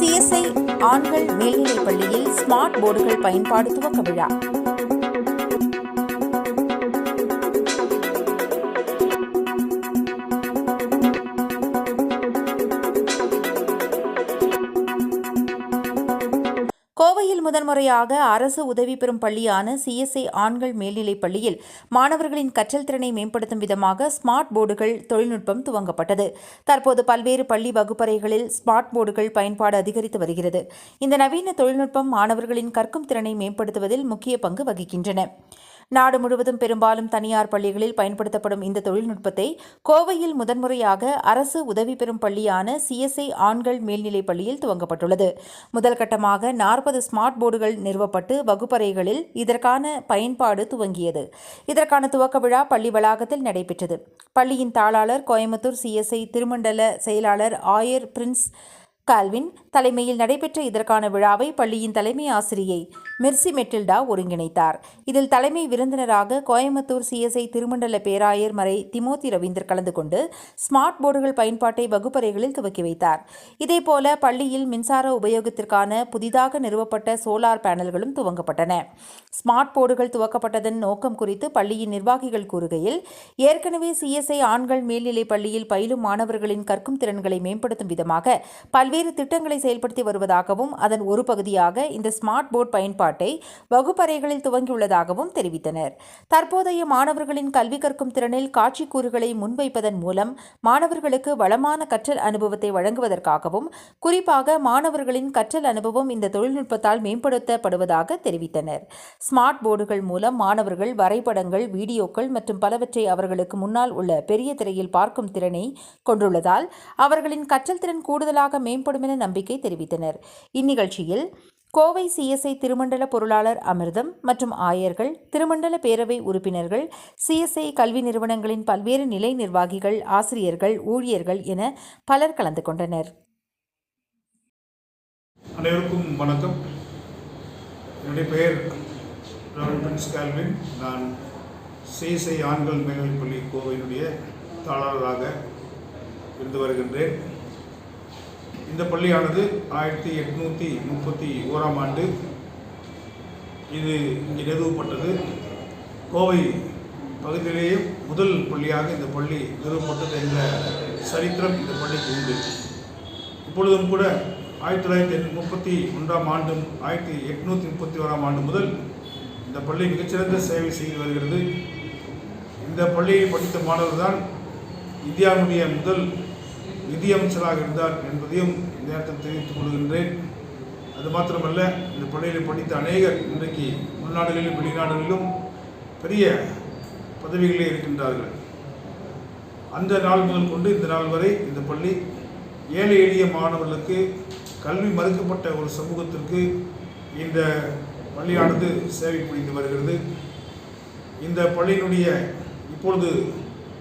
CSI ஆண்கள் மேல்நிலைப் பள்ளியில் ஸ்மார்ட் போர்டுகள் பயன்பாடு துவக்க விழா. கோவையில் முதன்முறையாக அரசு உதவி பெறும் பள்ளியான CSI ஆண்கள் மேல்நிலைப் பள்ளியில் மாணவர்களின் கற்றல் திறனை மேம்படுத்தும் விதமாக ஸ்மார்ட் போர்டுகள் தொழில்நுட்பம் துவங்கப்பட்டது. தற்போது பல்வேறு பள்ளி வகுப்பறைகளில் ஸ்மார்ட் போர்டுகள் பயன்பாடு அதிகரித்து வருகிறது. இந்த நவீன தொழில்நுட்பம் மாணவர்களின் கற்கும் திறனை மேம்படுத்துவதில் முக்கிய பங்கு வகிக்கின்றன. நாடு முழுவதும் பெரும்பாலும் தனியார் பள்ளிகளில் பயன்படுத்தப்படும் இந்த தொழில்நுட்பத்தை கோவையில் முதன்முறையாக அரசு உதவி பெறும் பள்ளியான CSI ஆண்கள் மேல்நிலைப் பள்ளியில் துவங்கப்பட்டுள்ளது. முதல் கட்டமாக 40 ஸ்மார்ட் போர்டுகள் நிறுவப்பட்டு வகுப்பறைகளில் இதற்கான பயன்பாடு துவங்கியது. இதற்கான துவக்க விழா பள்ளி வளாகத்தில் நடைபெற்றது. பள்ளியின் தாளாளர், கோயம்புத்தூர் CSI திருமண்டல செயலாளர் ஆயர் பிரின்ஸ் கால்வின் தலைமையில் நடைபெற்ற இதற்கான விழாவை பள்ளியின் தலைமை ஆசிரியை மிர்சி மெட்டில்டா ஒருங்கிணைத்தார். இதில் தலைமை விருந்தினராக கோயம்புத்தூர் CSI திருமண்டல பேராயர் மறை திமோத்தி ரவீந்தர் கலந்து கொண்டு ஸ்மார்ட் போர்டுகள் பயன்பாட்டை வகுப்பறைகளில் துவக்கி வைத்தார். இதேபோல பள்ளியில் மின்சார உபயோகத்திற்கான புதிதாக நிறுவப்பட்ட சோலார் பேனல்களும் துவங்கப்பட்டன. ஸ்மார்ட் போர்டுகள் துவக்கப்பட்டதன் நோக்கம் குறித்து பள்ளியின் நிர்வாகிகள் கூறுகையில், ஏற்கனவே CSI ஆண்கள் மேல்நிலைப் பள்ளியில் பயிலும் மாணவர்களின் கற்கும் திறன்களை மேம்படுத்தும் விதமாக பல்வேறு திட்டங்களை செயல்படுத்தி வருவதாகவும் அதன் ஒரு பகுதியாக இந்த ஸ்மார்ட் போர்டு பயன்பாட்டை வகுப்பறைகளில் துவங்கியுள்ளதாகவும் தெரிவித்தனர். தற்போதைய மாணவர்களின் கல்வி கற்கும் திறனில் காட்சி கூறுகளை முன்வைப்பதன் மூலம் மாணவர்களுக்கு வளமான கற்றல் அனுபவத்தை வழங்குவதற்காகவும் குறிப்பாக மாணவர்களின் கற்றல் அனுபவம் இந்த தொழில்நுட்பத்தால் மேம்படுத்தப்படுவதாக தெரிவித்தனர். ஸ்மார்ட் போர்டுகள் மூலம் மாணவர்கள் வரைபடங்கள், வீடியோக்கள் மற்றும் பலவற்றை அவர்களுக்கு முன்னால் உள்ள பெரிய திரையில் பார்க்கும் திறனை கொண்டுள்ளதால் அவர்களின் கற்றல் திறன் கூடுதலாக மேம்படும் என நம்பிக்கை தெரிவித்தனர். இந்நிகழ்ச்சியில் கோவை CSI திருமண்டல பொருளாளர் அமிர்தம் மற்றும் ஆயர்கள், திருமண்டல பேரவை உறுப்பினர்கள், CSI கல்வி நிறுவனங்களின் பல்வேறு நிலை நிர்வாகிகள், ஆசிரியர்கள், ஊழியர்கள் என பலர் கலந்து கொண்டனர். அனைவருக்கும் வணக்கம். என்னுடைய பெயர் பிரின்ஸ் கால்வின். நான் CSI ஆண்கள் மேல்நிலைப் பள்ளி கோவையினுடைய தாளாளராக இருந்து வருகின்றேன். இந்த பள்ளியானது 1831ஆம் ஆண்டு இது இங்கே நிறுவப்பட்டது. கோவை பகுதியிலேயே முதல் பள்ளியாக இந்த பள்ளி நிறுவப்பட்டது என்ற சரித்திரம் இந்த பள்ளிக்கு உண்டு. இப்பொழுதும் கூட 1931ஆம் ஆண்டும் 1831ஆம் ஆண்டு முதல் இந்த பள்ளி மிகச்சிறந்த சேவை செய்து வருகிறது. இந்த பள்ளியை படித்த மாணவர் தான் இந்தியாவுடைய முதல் நிதியமைச்சராக இருந்தார் என்பதையும் இந்த நேரத்தில் தெரிவித்துக் கொள்கின்றேன். அது மாத்திரமல்ல, இந்த பள்ளியில் படித்த அநேகர் இன்றைக்கு உள்நாடுகளிலும் வெளிநாடுகளிலும் பெரிய பதவிகளே இருக்கின்றார்கள். அந்த நாள் முதல் கொண்டு இந்த நாள் வரை இந்த பள்ளி ஏழை எளிய மாணவர்களுக்கு, கல்வி மறுக்கப்பட்ட ஒரு சமூகத்திற்கு இந்த பள்ளியானது சேவை புரிந்து வருகிறது. இந்த பள்ளியினுடைய இப்பொழுது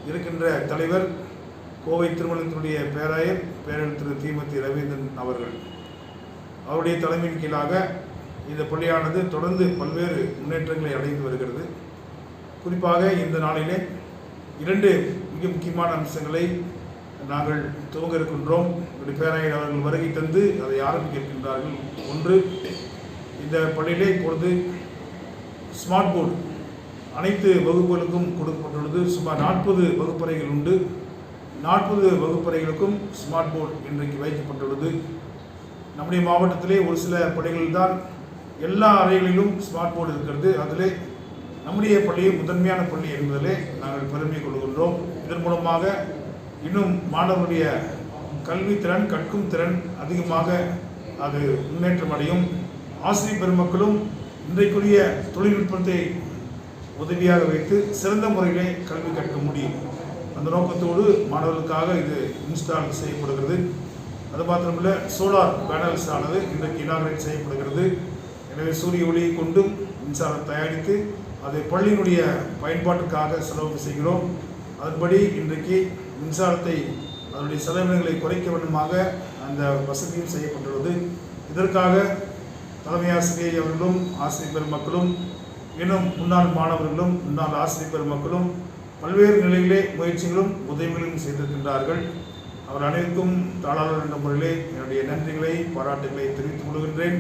இருக்கின்ற தலைவர் கோவை திருமணத்தினுடைய பேராயர் திரு திமோத்தி ரவீந்திரன் அவர்கள். அவருடைய தலைமையின் கீழாக இந்த பள்ளியானது தொடர்ந்து பல்வேறு முன்னேற்றங்களை அடைந்து வருகிறது. குறிப்பாக இந்த நாளிலே 2 மிக முக்கியமான அம்சங்களை நாங்கள் துவங்க இருக்கின்றோம். என்னுடைய பேராயர் அவர்கள் வருகை தந்து அதை ஆரம்பிக்க இருக்கின்றார்கள். ஒன்று, இந்த பள்ளியிலே இப்பொழுது ஸ்மார்ட் போர்டு அனைத்து வகுப்புகளுக்கும் கொடுக்கப்பட்டுள்ளது. சுமார் 40 வகுப்பறைகள் உண்டு. 40 வகுப்பறைகளுக்கும் ஸ்மார்ட் போர்டு இன்றைக்கு வைக்கப்பட்டுள்ளது. நம்முடைய மாவட்டத்திலே ஒரு சில பள்ளிகளில் தான் எல்லா அறைகளிலும் ஸ்மார்ட் போர்டு இருக்கிறது. அதிலே நம்முடைய பள்ளியை முதன்மையான பள்ளி என்பதிலே நாங்கள் பெருமை கொள்கின்றோம். இதன் மூலமாக இன்னும் மாணவருடைய கல்வி திறன், கற்கும் திறன் அதிகமாக அது முன்னேற்றம் அடையும். ஆசிரியர் பெருமக்களும் இன்றைக்குரிய தொழில்நுட்பத்தை உதவியாக வைத்து சிறந்த முறையிலே கல்வி கற்க முடியும். அந்த நோக்கத்தோடு மாணவர்களுக்காக இது இன்ஸ்டால் செய்யப்படுகிறது. அது மாத்திரமல்ல, சோலார் பேனல்ஸ் ஆனது இன்றைக்கு இனாகிரேட் செய்யப்படுகிறது. எனவே சூரிய ஒளியை கொண்டும் மின்சாரம் தயாரித்து அதை பள்ளியினுடைய பயன்பாட்டுக்காக செலவு செய்கிறோம். அதன்படி இன்றைக்கு மின்சாரத்தை, அதனுடைய செலவினங்களை குறைக்க வேண்டுமாக அந்த வசதியும் செய்யப்பட்டுள்ளது. இதற்காக தலைமை ஆசிரியை அவர்களும், ஆசிரியர் பெருமக்களும், இன்னும் முன்னாள் மாணவர்களும், முன்னாள் ஆசிரியர் பெருமக்களும் பல்வேறு நிலையிலே முயற்சிகளும் உதவிகளும் செய்திருக்கின்றார்கள். அவர் அனைவருக்கும் தாளாளர் என்ற முறையிலே என்னுடைய நன்றிகளை பாராட்டுகளை தெரிவித்துக் கொள்கின்றேன்.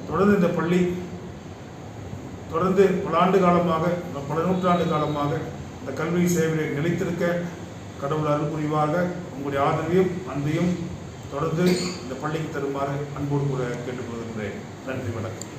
தொடர்ந்து இந்த பள்ளி பல ஆண்டு காலமாக, பல நூற்றாண்டு காலமாக இந்த கல்வி சேவையை நிலைத்திருக்க கடவுள் அருள் புரிவாக. உங்களுடைய ஆதரவையும் அன்பையும் தொடர்ந்து இந்த பள்ளிக்கு தருமாறு அன்போடு கூட கேட்டுக்கொள்கின்றேன். நன்றி, வணக்கம்.